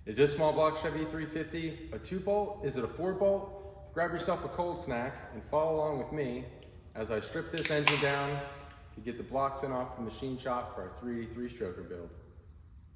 Is this small block Chevy 350 a 2-bolt? Is it a 4-bolt? Grab yourself a cold snack and follow along with me as I strip this engine down to get the blocks in off the machine shop for our 383 stroker build.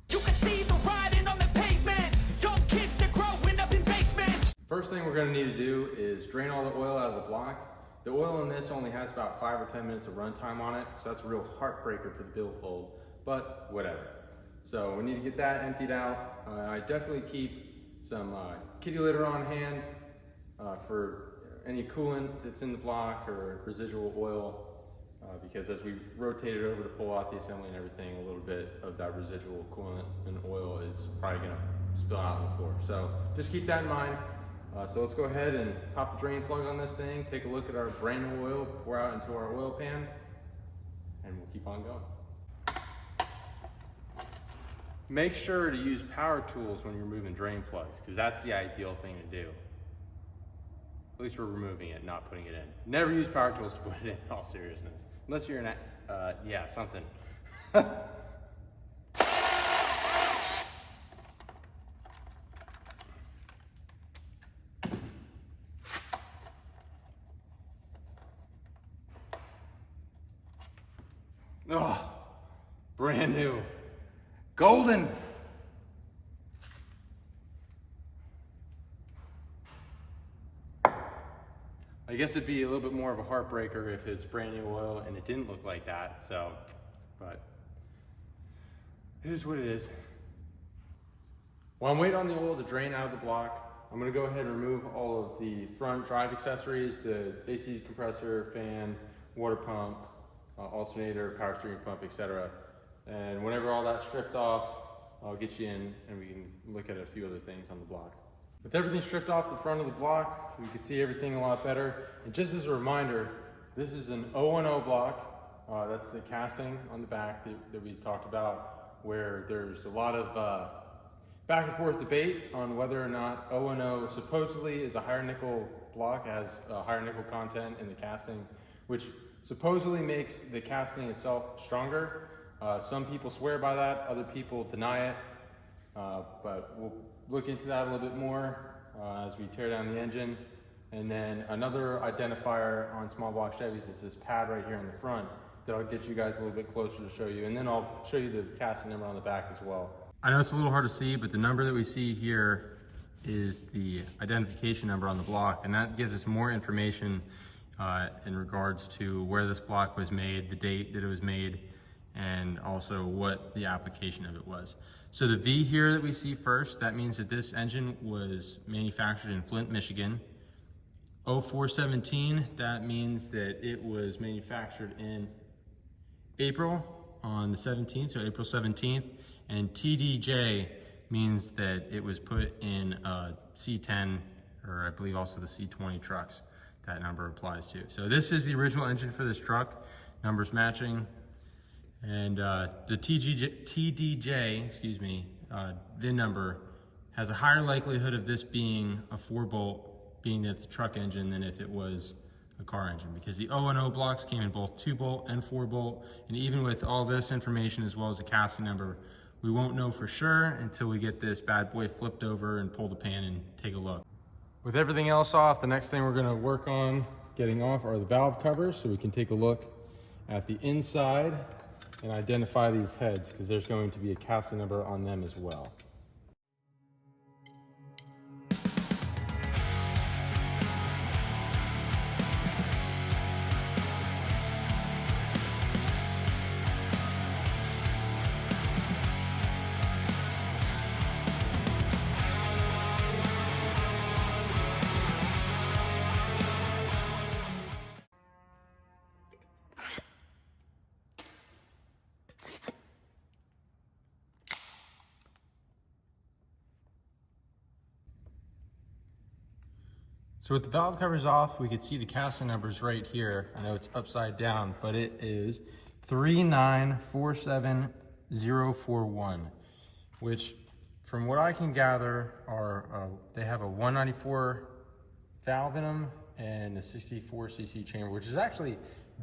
You can see the riding on the pavement. Young kids, they're growing up in basements. First thing we're going to need to do is drain all the oil out of the block. The oil in this only has about 5 or 10 minutes of runtime on it, so that's a real heartbreaker for the billfold, but whatever. So we need to get that emptied out. I definitely keep some kitty litter on hand for any coolant that's in the block or residual oil, because as we rotate it over to pull out the assembly and everything, a little bit of that residual coolant and oil is probably going to spill out on the floor. So just keep that in mind. So let's go ahead and pop the drain plug on this thing, take a look at our brand new oil, pour out into our oil pan, and we'll keep on going. Make sure to use power tools when you're removing drain plugs, because that's the ideal thing to do. At least we're removing it, not putting it in. Never use power tools to put it in all seriousness. Unless you're in yeah, something. Oh, brand new. Golden. I guess it'd be a little bit more of a heartbreaker if it's brand new oil and it didn't look like that, so, but it is what it is. While I'm waiting on the oil to drain out of the block, I'm gonna go ahead and remove all of the front drive accessories, the AC compressor, fan, water pump, alternator, power steering pump, etc. And whenever all that's stripped off, I'll get you in and we can look at a few other things on the block. With everything stripped off the front of the block, we can see everything a lot better. And just as a reminder, this is an 010 block. That's the casting on the back that we talked about, where there's a lot of back and forth debate on whether or not 010 supposedly is a higher nickel block, has higher nickel content in the casting, which supposedly makes the casting itself stronger. Some people swear by that, other people deny it, but we'll look into that a little bit more as we tear down the engine. And then another identifier on small block Chevys is this pad right here in the front that I'll get you guys a little bit closer to show you. And then I'll show you the casting number on the back as well. I know it's a little hard to see, but the number that we see here is the identification number on the block, and that gives us more information in regards to where this block was made, the date that it was made, and also what the application of it was. So the V here that we see first, that means that this engine was manufactured in Flint, Michigan. 0417, that means that it was manufactured in April on the 17th, so April 17th. And TDJ means that it was put in C10, or I believe also the C20 trucks that number applies to. So this is the original engine for this truck, numbers matching. And the TDJ, excuse me, VIN number has a higher likelihood of this being a 4-bolt, being that it's a truck engine, than if it was a car engine, because the 010 blocks came in both 2-bolt and 4-bolt. And even with all this information as well as the casting number, we won't know for sure until we get this bad boy flipped over and pull the pan and take a look. With everything else off, the next thing we're gonna work on getting off are the valve covers, so we can take a look at the inside and identify these heads, because there's going to be a casting number on them as well. So with the valve covers off, we could see the casting numbers right here. I know it's upside down, but it is 3947041, which from what I can gather are, they have a 194 valve in them and a 64cc chamber, which is actually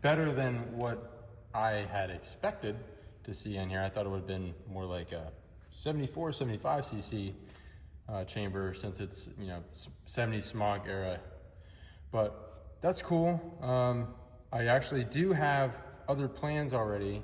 better than what I had expected to see in here. I thought it would have been more like a 74, 75cc, chamber since it's, you know, 70s smog era. But that's cool. I actually do have other plans already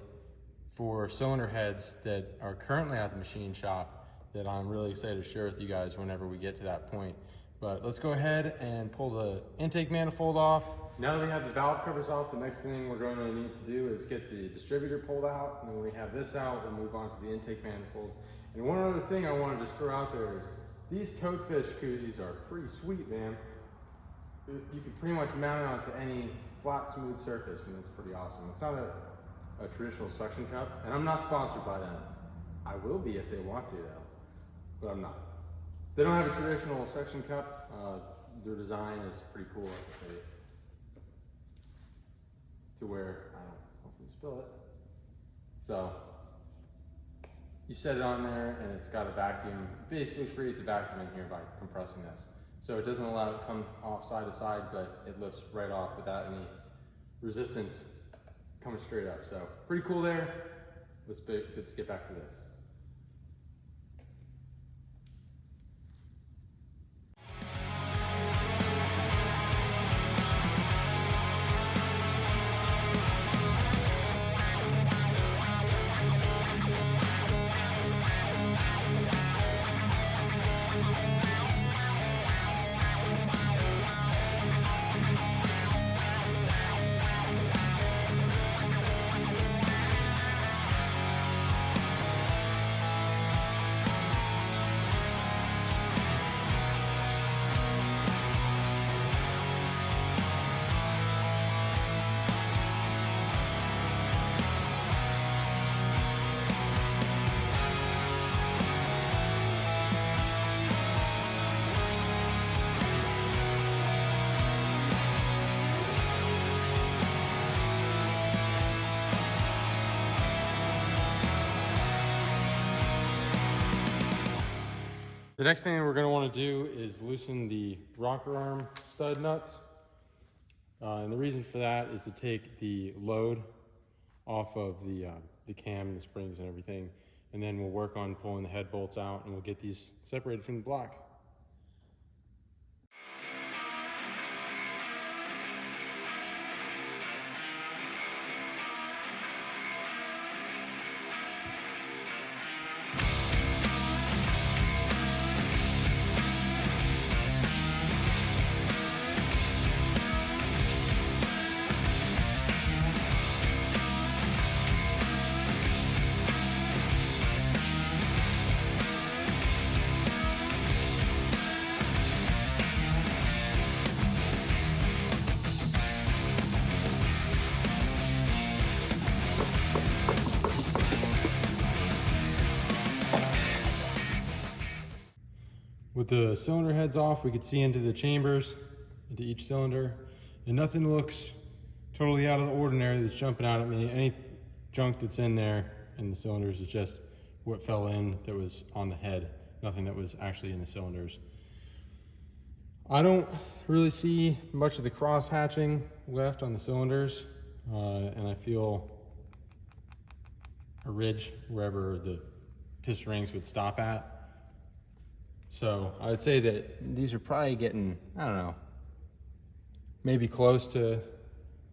for cylinder heads that are currently at the machine shop that I'm really excited to share with you guys whenever we get to that point. But let's go ahead and pull the intake manifold off. Now that we have the valve covers off, the next thing we're going to need to do is get the distributor pulled out. And then when we have this out, we'll move on to the intake manifold. And one other thing I want to just throw out there is these toadfish koozies are pretty sweet, man. You can pretty much mount it onto any flat, smooth surface, and it's pretty awesome. It's not a traditional suction cup, and I'm not sponsored by them. I will be if they want to, though, but I'm not. They don't have a traditional suction cup. Their design is pretty cool, I can tell you. To where, I don't hopefully spill it. So, you set it on there and it's got a vacuum. Basically creates a vacuum in here by compressing this. So it doesn't allow it to come off side to side, but it lifts right off without any resistance coming straight up. So pretty cool there. Let's get back to this. The next thing we're going to want to do is loosen the rocker arm stud nuts. And the reason for that is to take the load off of the cam and the springs and everything. And then we'll work on pulling the head bolts out and we'll get these separated from the block. With the cylinder heads off, we could see into the chambers, into each cylinder, and nothing looks totally out of the ordinary that's jumping out at me. Any junk that's in there in the cylinders is just what fell in that was on the head, nothing that was actually in the cylinders. I don't really see much of the cross hatching left on the cylinders, and I feel a ridge wherever the piston rings would stop at. So I would say that these are probably getting, I don't know, maybe close to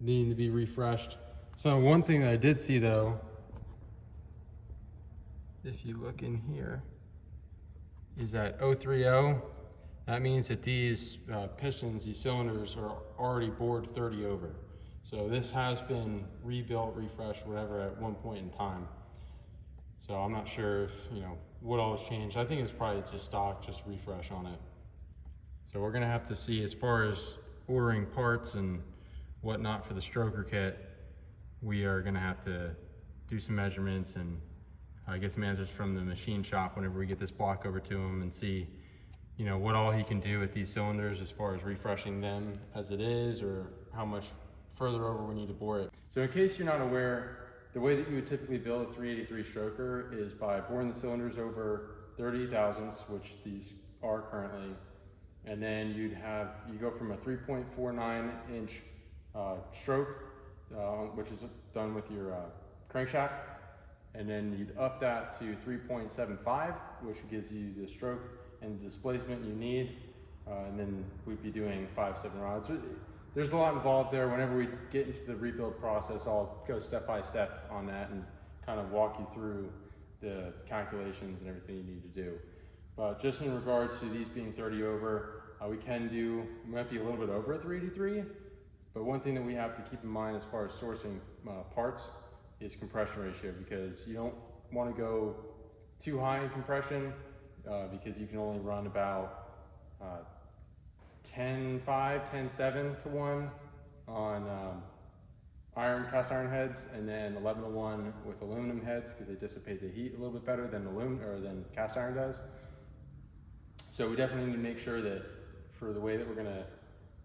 needing to be refreshed. So one thing that I did see though, if you look in here, is that 030. That means that these pistons, these cylinders are already bored 30 over. So this has been rebuilt, refreshed, whatever at one point in time. So I'm not sure if, you know, what all has changed. I think it's probably just stock, just refresh on it. So we're gonna have to see, as far as ordering parts and whatnot for the stroker kit, we are gonna have to do some measurements and get some answers from the machine shop whenever we get this block over to him and see, you know, what all he can do with these cylinders as far as refreshing them as it is, or how much further over we need to bore it. So in case you're not aware, the way that you would typically build a 383 stroker is by boring the cylinders over 30 thousandths, which these are currently, and then you go from a 3.49 inch stroke, which is done with your crankshaft, and then you'd up that to 3.75, which gives you the stroke and displacement you need, and then we'd be doing 5/7 rods. There's a lot involved there. Whenever we get into the rebuild process, I'll go step by step on that and kind of walk you through the calculations and everything you need to do. But just in regards to these being 30 over, we might be a little bit over a 383, but one thing that we have to keep in mind as far as sourcing parts is compression ratio, because you don't want to go too high in compression because you can only run about 10.5, 10.7 to 1 on cast iron heads, and then 11 to 1 with aluminum heads because they dissipate the heat a little bit better than than cast iron does. So we definitely need to make sure that for the way that we're going to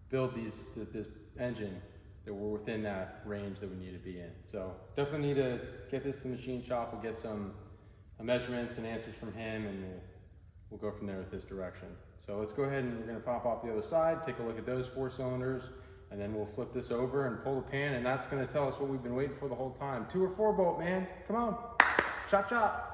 build this engine, that we're within that range that we need to be in. So definitely need to get this to the machine shop. We'll get some measurements and answers from him, and we'll go from there with his direction. So let's go ahead and we're going to pop off the other side, take a look at those 4 cylinders, and then we'll flip this over and pull the pan, and that's going to tell us what we've been waiting for the whole time. 2 or 4 bolt, man. Come on. Chop, chop.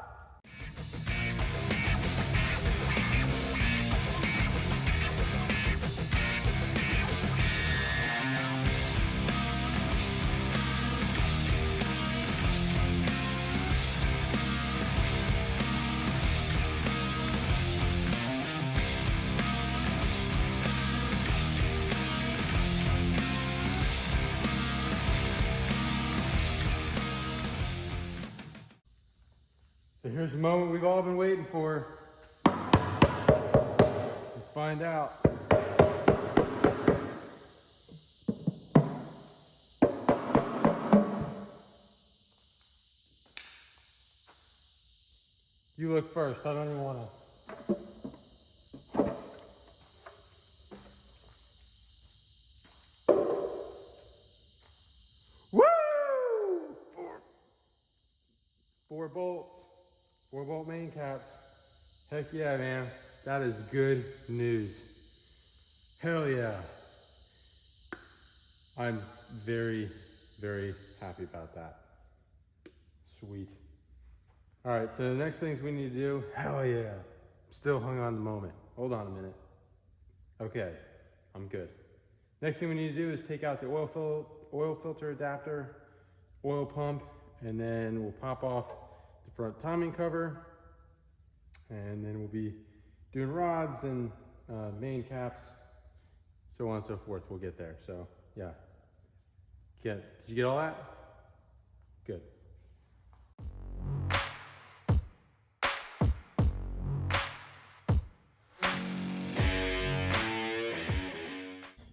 So here's the moment we've all been waiting for. Let's find out. You look first. I don't even want to. Woo! 4 bolts. 4 bolt main caps. Heck yeah, man. That is good news. Hell yeah. I'm very, very happy about that. Sweet. All right, so the next things we need to do, hell yeah. Still hung on the moment. Hold on a minute. Okay, I'm good. Next thing we need to do is take out the oil filter adapter, oil pump, and then we'll pop off the front timing cover, and then we'll be doing rods and main caps, so on and so forth. We'll get there. So yeah, did you get all that? Good.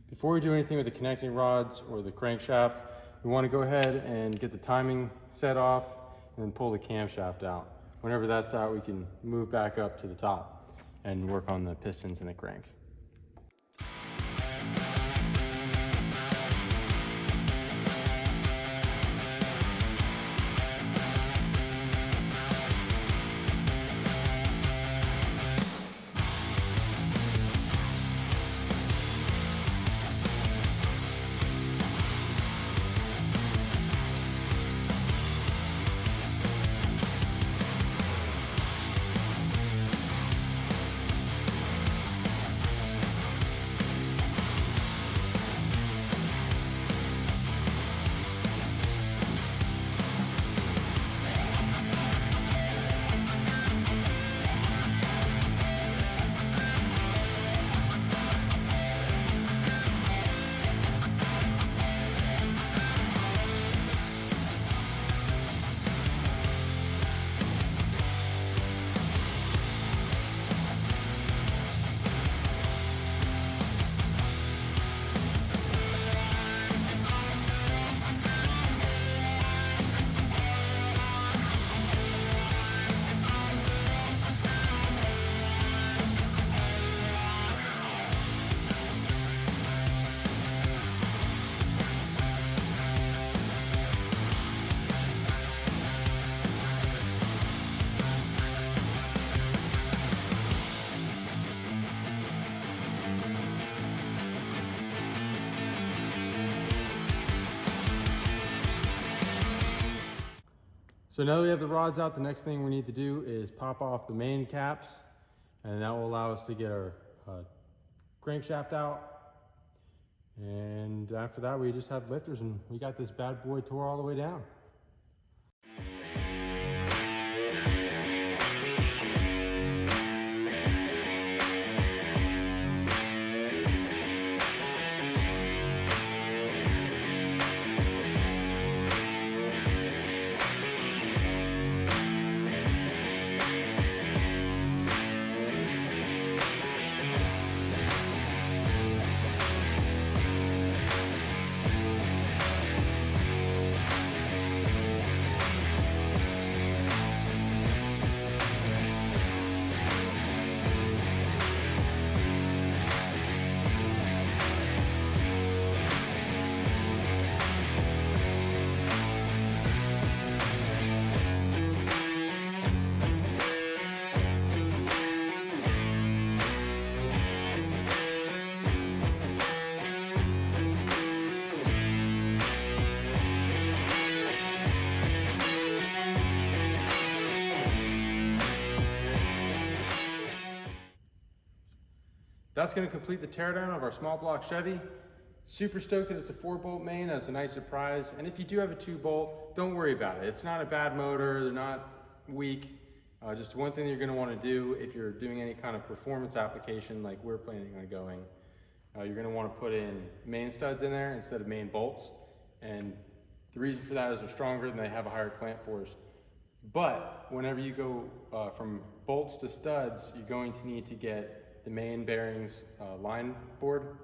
Before we do anything with the connecting rods or the crankshaft, we want to go ahead and get the timing set off and then pull the camshaft out. Whenever that's out, we can move back up to the top and work on the pistons and the crank. So now that we have the rods out, the next thing we need to do is pop off the main caps And that will allow us to get our crankshaft out. And after that, we just have lifters, and we got this bad boy tore all the way down. That's going to complete the teardown of our small block Chevy. Super stoked that it's a 4-bolt main. That's a nice surprise. And if you do have a 2-bolt, don't worry about it. It's not a bad motor. They're not weak. Just one thing you're going to want to do if you're doing any kind of performance application like we're planning on going, you're going to want to put in main studs in there instead of main bolts. And the reason for that is they're stronger and they have a higher clamp force. But whenever you go from bolts to studs, you're going to need to get the main bearings line board,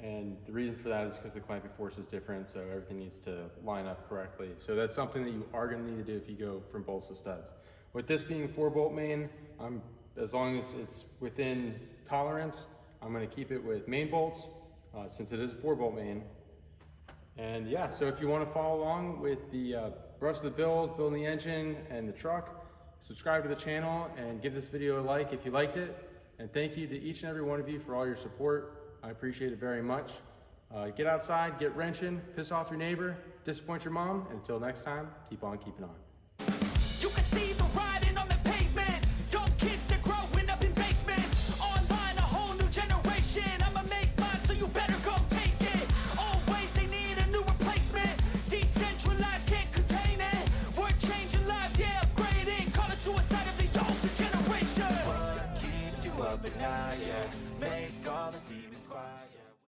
and the reason for that is because the clamping force is different, so everything needs to line up correctly. So that's something that you are going to need to do if you go from bolts to studs. With this being a 4-bolt main, as long as it's within tolerance, I'm going to keep it with main bolts since it is a 4-bolt main. And yeah, so if you want to follow along with the rest of the building the engine and the truck, subscribe to the channel and give this video a like if you liked it. And thank you to each and every one of you for all your support. I appreciate it very much. Get outside, get wrenching, piss off your neighbor, disappoint your mom. And until next time, keep on keeping on. You can see the writing on the